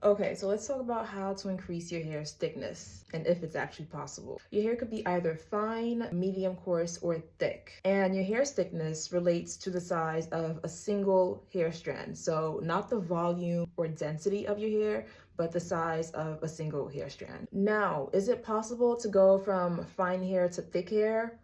Okay, so let's talk about how to increase your hair's thickness and if it's actually possible. Your hair could be either fine, medium coarse, or thick. And your hair's thickness relates to the size of a single hair strand. So not the volume or density of your hair, but the size of a single hair strand. Now, is it possible to go from fine hair to thick hair?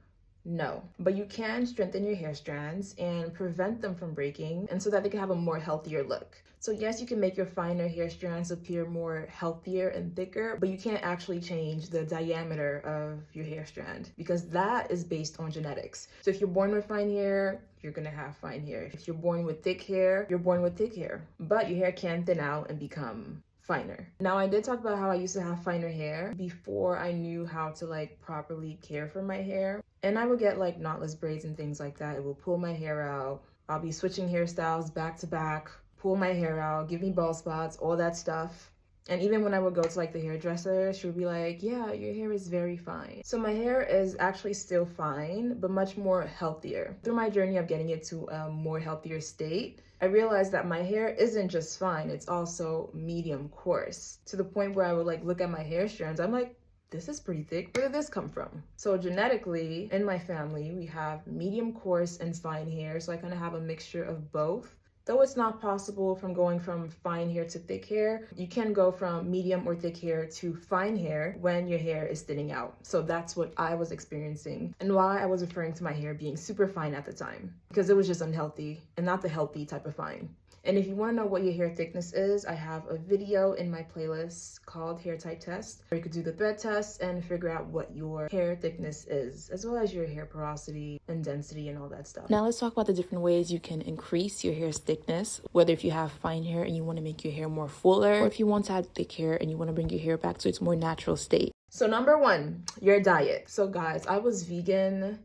No, but you can strengthen your hair strands and prevent them from breaking, and so that they can have a more healthier look. So yes, you can make your finer hair strands appear more healthier and thicker, but you can't actually change the diameter of your hair strand because that is based on genetics. So if you're born with fine hair, you're gonna have fine hair. If you're born with thick hair, you're born with thick hair. But your hair can thin out and become finer. Now, I did talk about how I used to have finer hair before I knew how to properly care for my hair. And I would get knotless braids and things like that. It will pull my hair out. I'll be switching hairstyles back to back, pull my hair out, give me bald spots, all that stuff. And even when I would go to the hairdresser, she would be like, yeah, your hair is very fine. So my hair is actually still fine, but much more healthier. Through my journey of getting it to a more healthier state, I realized that my hair isn't just fine, it's also medium coarse. To the point where I would look at my hair strands, I'm like, this is pretty thick. Where did this come from? So genetically, in my family, we have medium coarse and fine hair. So I kind of have a mixture of both. Though it's not possible from going from fine hair to thick hair, you can go from medium or thick hair to fine hair when your hair is thinning out. So that's what I was experiencing and why I was referring to my hair being super fine at the time, because it was just unhealthy and not the healthy type of fine. And if you want to know what your hair thickness is, I have a video in my playlist called Hair Type Test, where you could do the thread test and figure out what your hair thickness is, as well as your hair porosity and density and all that stuff. Now let's talk about the different ways you can increase your hair's thickness, whether if you have fine hair and you want to make your hair more fuller, or if you want to add thick hair and you want to bring your hair back to its more natural state. So number one, your diet. So guys, I was vegan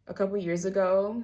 a couple years ago.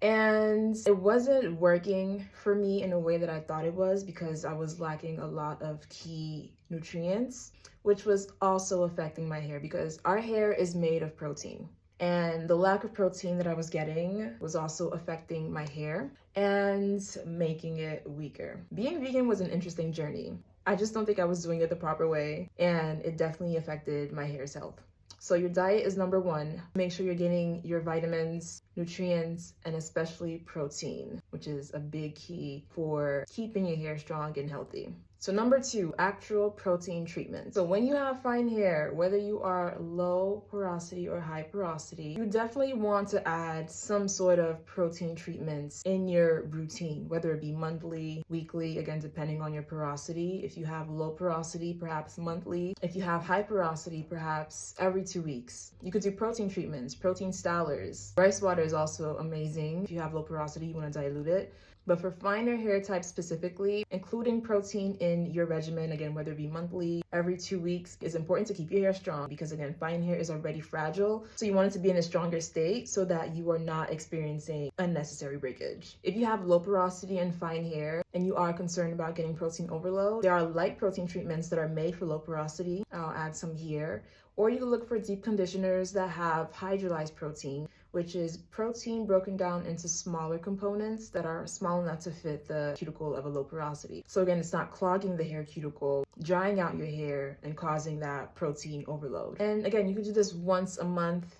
And it wasn't working for me in a way that I thought it was because I was lacking a lot of key nutrients, which was also affecting my hair because our hair is made of protein. And the lack of protein that I was getting was also affecting my hair and making it weaker. Being vegan was an interesting journey. I just don't think I was doing it the proper way, and it definitely affected my hair's health. So your diet is number one. Make sure you're getting your vitamins, nutrients, and especially protein, which is a big key for keeping your hair strong and healthy. So number two, actual protein treatment. So when you have fine hair, whether you are low porosity or high porosity, you definitely want to add some sort of protein treatments in your routine, whether it be monthly, weekly, again, depending on your porosity. If you have low porosity, perhaps monthly. If you have high porosity, perhaps every 2 weeks. You could do protein treatments, protein stylers. Rice water is also amazing. If you have low porosity, you want to dilute it. But for finer hair types specifically, including protein in your regimen, again, whether it be monthly, every 2 weeks, is important to keep your hair strong because, again, fine hair is already fragile. So you want it to be in a stronger state so that you are not experiencing unnecessary breakage. If you have low porosity and fine hair and you are concerned about getting protein overload, there are light protein treatments that are made for low porosity. I'll add some here. Or you can look for deep conditioners that have hydrolyzed protein, which is protein broken down into smaller components that are small enough to fit the cuticle of a low porosity. So again, it's not clogging the hair cuticle, drying out your hair, and causing that protein overload. And again, you can do this once a month,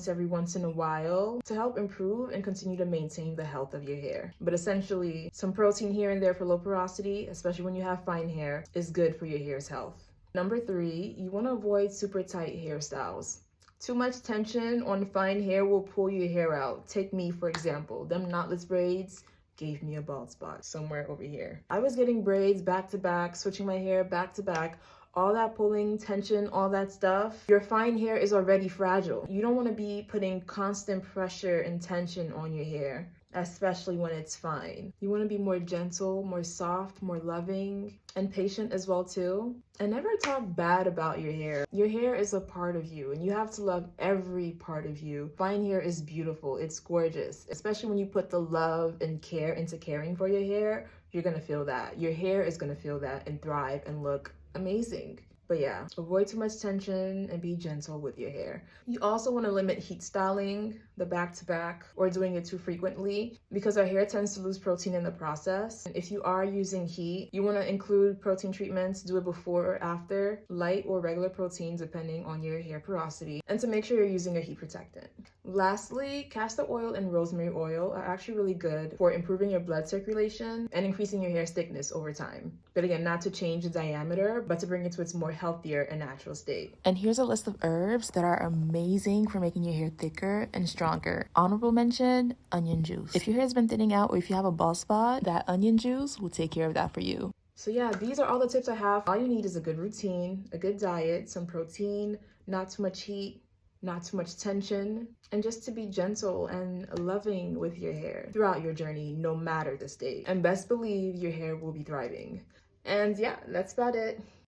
every once in a while to help improve and continue to maintain the health of your hair. But essentially, some protein here and there for low porosity, especially when you have fine hair, is good for your hair's health. Number three, you want to avoid super tight hairstyles. Too much tension on fine hair will pull your hair out. Take me, for example. Them knotless braids gave me a bald spot somewhere over here. I was getting braids back to back, switching my hair back to back, all that pulling, tension, all that stuff. Your fine hair is already fragile. You don't want to be putting constant pressure and tension on your hair, especially when it's fine. You want to be more gentle, more soft, more loving, and patient as well too. And never talk bad about your hair. Your hair is a part of you and you have to love every part of you. Fine hair is beautiful, it's gorgeous. Especially when you put the love and care into caring for your hair, you're gonna feel that. Your hair is gonna feel that and thrive and look amazing. But yeah, avoid too much tension and be gentle with your hair. You also want to limit heat styling, the back-to-back, or doing it too frequently because our hair tends to lose protein in the process. And if you are using heat, you want to include protein treatments, do it before or after, light or regular protein depending on your hair porosity, and to make sure you're using a heat protectant. Lastly, castor oil and rosemary oil are actually really good for improving your blood circulation and increasing your hair's thickness over time. But again, not to change the diameter, but to bring it to its more healthier and natural state. And here's a list of herbs that are amazing for making your hair thicker and stronger. Honorable mention, onion juice. If your hair has been thinning out or if you have a bald spot, that onion juice will take care of that for you. So yeah, these are all the tips I have. All you need is a good routine, a good diet, some protein, not too much heat, not too much tension, and just to be gentle and loving with your hair throughout your journey, no matter the state. And best believe your hair will be thriving. And yeah, that's about it.